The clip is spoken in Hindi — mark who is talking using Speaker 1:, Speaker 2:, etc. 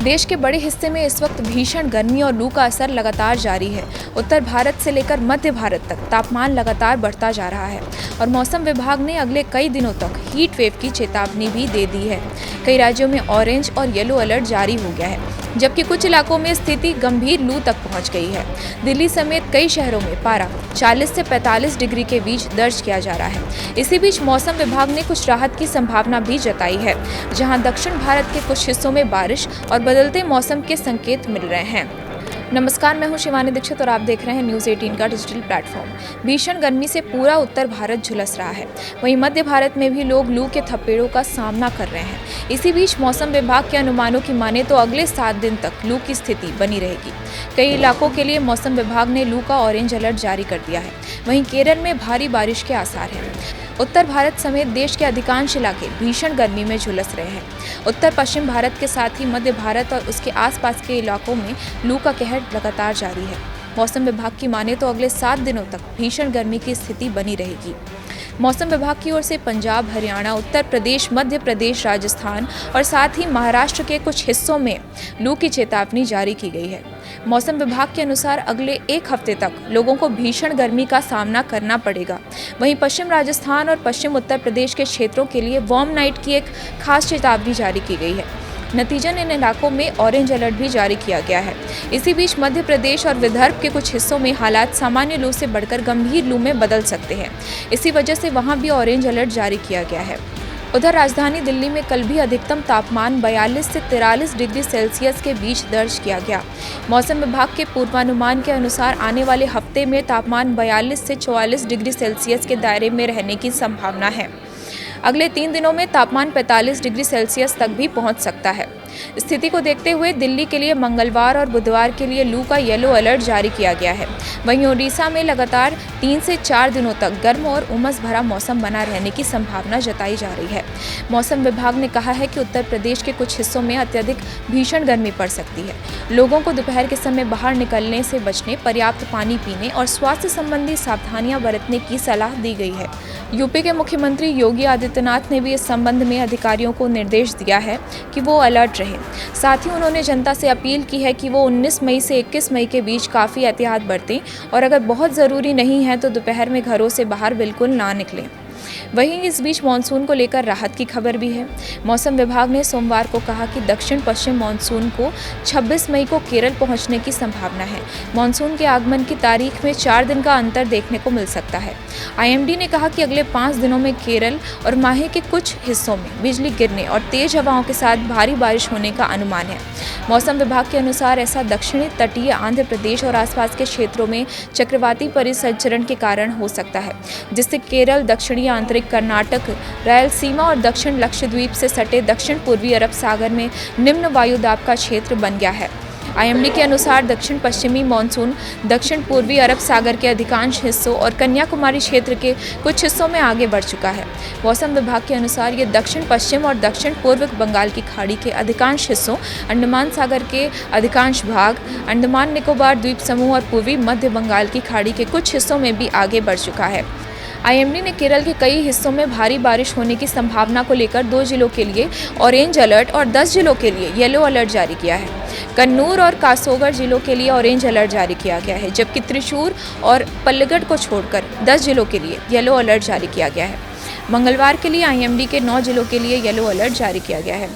Speaker 1: देश के बड़े हिस्से में इस वक्त भीषण गर्मी और लू का असर लगातार जारी है। उत्तर भारत से लेकर मध्य भारत तक तापमान लगातार बढ़ता जा रहा है और मौसम विभाग ने अगले कई दिनों तक हीट वेव की चेतावनी भी दे दी है। कई राज्यों में ऑरेंज और येलो अलर्ट जारी हो गया है, जबकि कुछ इलाकों में स्थिति गंभीर लू तक पहुंच गई है। दिल्ली समेत कई शहरों में पारा 40 से 45 डिग्री के बीच दर्ज किया जा रहा है। इसी बीच मौसम विभाग ने कुछ राहत की संभावना भी जताई है, जहां दक्षिण भारत के कुछ हिस्सों में बारिश और बदलते मौसम के संकेत मिल रहे हैं। नमस्कार, मैं हूं शिवानी दीक्षित और आप देख रहे हैं न्यूज़ 18 का डिजिटल प्लेटफॉर्म। भीषण गर्मी से पूरा उत्तर भारत झुलस रहा है, वहीं मध्य भारत में भी लोग लू के थपेड़ों का सामना कर रहे हैं। इसी बीच मौसम विभाग के अनुमानों की माने तो अगले 7 दिन तक लू की स्थिति बनी रहेगी। कई इलाकों के लिए मौसम विभाग ने लू का ऑरेंज अलर्ट जारी कर दिया है। वहीं केरल में भारी बारिश के आसार हैं। उत्तर भारत समेत देश के अधिकांश इलाके भीषण गर्मी में झुलस रहे हैं। उत्तर पश्चिम भारत के साथ ही मध्य भारत और उसके आसपास के इलाकों में लू का कहर लगातार जारी है। मौसम विभाग की माने तो अगले 7 दिनों तक भीषण गर्मी की स्थिति बनी रहेगी। मौसम विभाग की ओर से पंजाब, हरियाणा, उत्तर प्रदेश, मध्य प्रदेश, राजस्थान और साथ ही महाराष्ट्र के कुछ हिस्सों में लू की चेतावनी जारी की गई है। मौसम विभाग के अनुसार अगले 1 हफ्ते तक लोगों को भीषण गर्मी का सामना करना पड़ेगा। वहीं पश्चिम राजस्थान और पश्चिम उत्तर प्रदेश के क्षेत्रों के लिए वार्म नाइट की एक खास चेतावनी जारी की गई है। नतीजन इन इलाकों में ऑरेंज अलर्ट भी जारी किया गया है। इसी बीच मध्य प्रदेश और विदर्भ के कुछ हिस्सों में हालात सामान्य लू से बढ़कर गंभीर लू में बदल सकते हैं। इसी वजह से वहां भी ऑरेंज अलर्ट जारी किया गया है। उधर राजधानी दिल्ली में कल भी अधिकतम तापमान 42 से 43 डिग्री सेल्सियस के बीच दर्ज किया गया। मौसम विभाग के पूर्वानुमान के अनुसार आने वाले हफ्ते में तापमान 42 से 44 डिग्री सेल्सियस के दायरे में रहने की संभावना है। अगले 3 दिनों में तापमान 45 डिग्री सेल्सियस तक भी पहुंच सकता है। स्थिति को देखते हुए दिल्ली के लिए मंगलवार और बुधवार के लिए लू का येलो अलर्ट जारी किया गया है। वहीं ओडिशा में लगातार 3 से 4 दिनों तक गर्म और उमस भरा मौसम बना रहने की संभावना जताई जा रही है। मौसम विभाग ने कहा है कि उत्तर प्रदेश के कुछ हिस्सों में अत्यधिक भीषण गर्मी पड़ सकती है। लोगों को दोपहर के समय बाहर निकलने से बचने, पर्याप्त पानी पीने और स्वास्थ्य संबंधी सावधानियां बरतने की सलाह दी गई है। यूपी के मुख्यमंत्री योगी आदित्यनाथ ने भी इस संबंध में अधिकारियों को निर्देश दिया है कि वो अलर्ट रहें। साथ ही उन्होंने जनता से अपील की है कि वो 19 मई से 21 मई के बीच काफ़ी एहतियात बरतें और अगर बहुत ज़रूरी नहीं है तो दोपहर में घरों से बाहर बिल्कुल ना निकलें। वहीं इस बीच मानसून को लेकर राहत की खबर भी है। मौसम विभाग ने सोमवार को कहा कि दक्षिण पश्चिम मानसून को 26 मई को केरल पहुंचने की संभावना है। मानसून के आगमन की तारीख में 4 दिन का अंतर देखने को मिल सकता है। आईएमडी ने कहा कि अगले 5 दिनों में केरल और माहे के कुछ हिस्सों में बिजली गिरने और तेज हवाओं के साथ भारी बारिश होने का अनुमान है। मौसम विभाग के अनुसार ऐसा दक्षिणी तटीय आंध्र प्रदेश और आसपास के क्षेत्रों में चक्रवाती परिसंचरण के कारण हो सकता है, जिससे केरल, दक्षिणी आंतरिक कर्नाटक, रायलसीमा और दक्षिण लक्षद्वीप से सटे दक्षिण पूर्वी अरब सागर में निम्न वायुदाब का क्षेत्र बन गया है। आईएमडी के अनुसार दक्षिण पश्चिमी मानसून दक्षिण पूर्वी अरब सागर के अधिकांश हिस्सों और कन्याकुमारी क्षेत्र के कुछ हिस्सों में आगे बढ़ चुका है। मौसम विभाग के अनुसार ये दक्षिण पश्चिम और दक्षिण पूर्व बंगाल की खाड़ी के अधिकांश हिस्सों, अंडमान सागर के अधिकांश भाग, अंडमान निकोबार द्वीप समूह और पूर्वी मध्य बंगाल की खाड़ी के कुछ हिस्सों में भी आगे बढ़ चुका है। आईएमडी ने केरल के कई हिस्सों में भारी बारिश होने की संभावना को लेकर 2 जिलों के लिए ऑरेंज अलर्ट और 10 जिलों के लिए येलो अलर्ट जारी किया है। कन्नूर और कासोगढ़ जिलों के लिए ऑरेंज अलर्ट जारी किया गया है, जबकि त्रिशूर और पल्लगढ़ को छोड़कर 10 जिलों के लिए येलो अलर्ट जारी किया गया है। मंगलवार के लिए आईएमडी के 9 जिलों के लिए येलो अलर्ट जारी किया गया है।